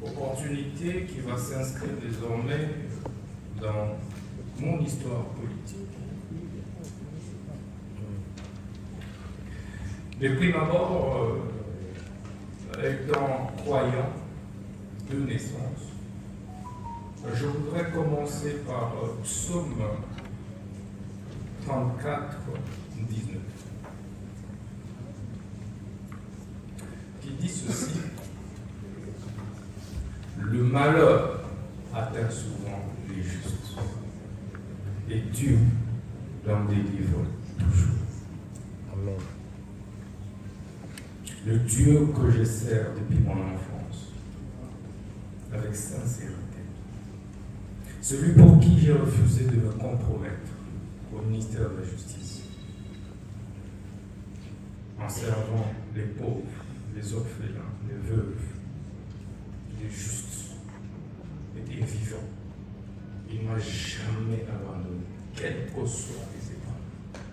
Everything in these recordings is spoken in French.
opportunité qui va s'inscrire désormais dans mon histoire politique. De prime abord, étant croyant de naissance, je voudrais commencer par Psaume 34, 19, qui dit ceci: le malheur atteint souvent les justes, et Dieu l'en délivre toujours. Amen. Le Dieu que je sers depuis mon enfance, avec sincérité, celui pour qui j'ai refusé de me compromettre au ministère de la Justice, en servant les pauvres, les orphelins, les veuves, les justes et les vivants. Il ne m'a jamais abandonné, quelles que soient les épreuves.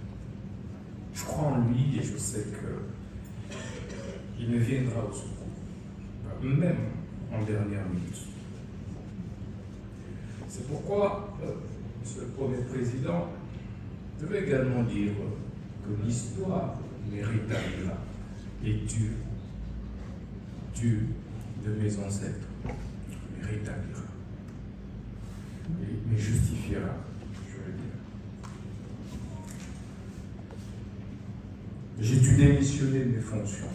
Je crois en lui et je sais qu'il me viendra au secours, même en dernière minute. C'est pourquoi, Monsieur le Premier Président, je veux également dire que l'histoire me rétablira et Dieu de mes ancêtres, me rétablira et me justifiera, je veux dire. J'ai dû démissionner de mes fonctions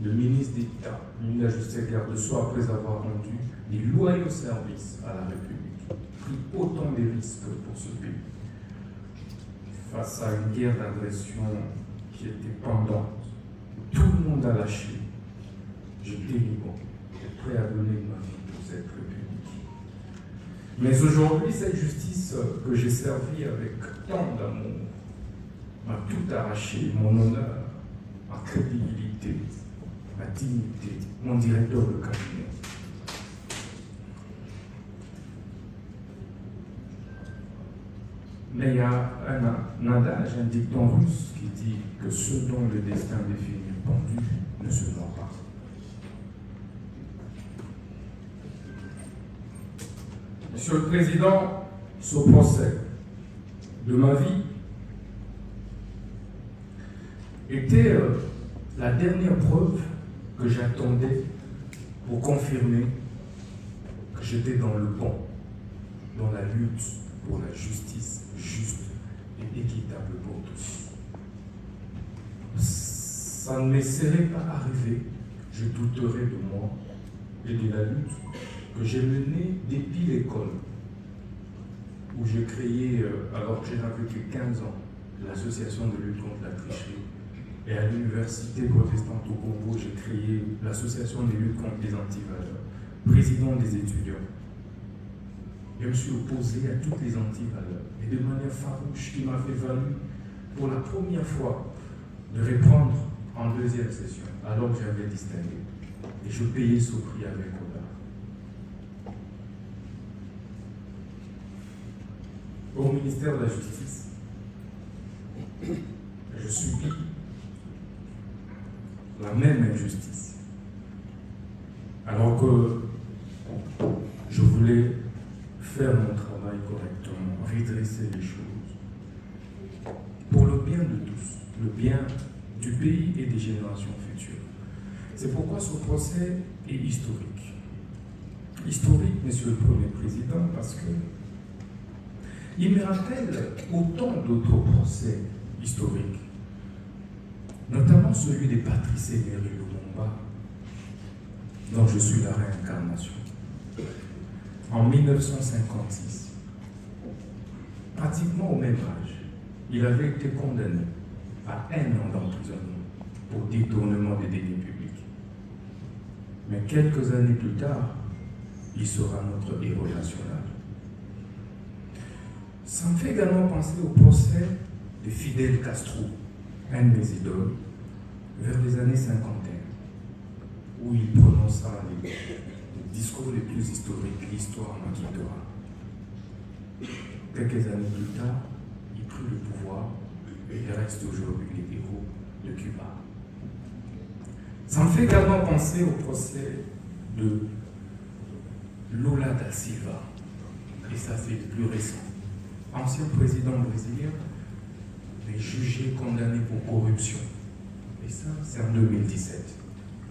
de ministre d'État, ministre de la Justice et garde de soi, après avoir rendu des loyaux services à la République, pris autant de risques pour ce pays. Face à une guerre d'agression qui était pendante, tout le monde a lâché. J'étais libre et prêt à donner ma vie pour cette République. Mais aujourd'hui, cette justice que j'ai servie avec tant d'amour m'a tout arraché, mon honneur, ma crédibilité, ma dignité, mon directeur de cabinet. Mais il y a un adage, un dicton russe qui dit que ce dont le destin définit le pendu ne se ment pas. Monsieur le Président, ce procès de ma vie était la dernière preuve que j'attendais pour confirmer que j'étais dans le bon, dans la lutte pour la justice juste et équitable pour tous. Ça ne me serait pas arrivé, je douterais de moi et de la lutte que j'ai menée depuis l'école, où j'ai créé, alors que je n'avais que 15 ans, l'association de lutte contre la tricherie. Et à l'université protestante au Congo, j'ai créé l'association de lutte contre les antivaleurs, président des étudiants. Je me suis opposé à toutes les antivaleurs, et de manière farouche, qui m'a fait valu pour la première fois de répondre en deuxième session, alors que j'avais distingué. Et je payais ce prix avec honneur. Au ministère de la Justice, je subis la même injustice. Alors que je voulais faire mon travail correctement, redresser les choses, pour le bien de tous, le bien du pays et des générations futures. C'est pourquoi ce procès est historique. Historique, Monsieur le Premier Président, parce que il me rappelle autant d'autres procès historiques, notamment celui de Patrice Emery Lumumba, dont je suis la réincarnation. En 1956, pratiquement au même âge, il avait été condamné à 1 an d'emprisonnement pour détournement des deniers publics. Mais quelques années plus tard, il sera notre héros national. Ça me fait également penser au procès de Fidel Castro, un de mes idoles, vers les années 51, où il prononça les discours les plus historiques, l'histoire m'en quittera. Quelques années plus tard, il prit le pouvoir et il reste aujourd'hui les héros de Cuba. Ça me fait également penser au procès de Lula da Silva, et ça c'est le plus récent, ancien président brésilien, mais jugé, condamné pour corruption. Et ça, c'est en 2017.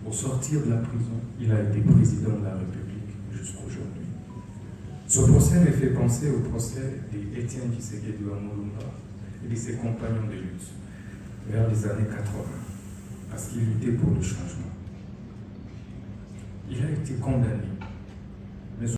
Au sortir de la prison, il a été président de la République jusqu'aujourd'hui. Ce procès me fait penser au procès d'Étienne Tshisekedi Lumumba et de ses compagnons de lutte vers les années 80, parce qu'il luttait pour le changement. Il a été condamné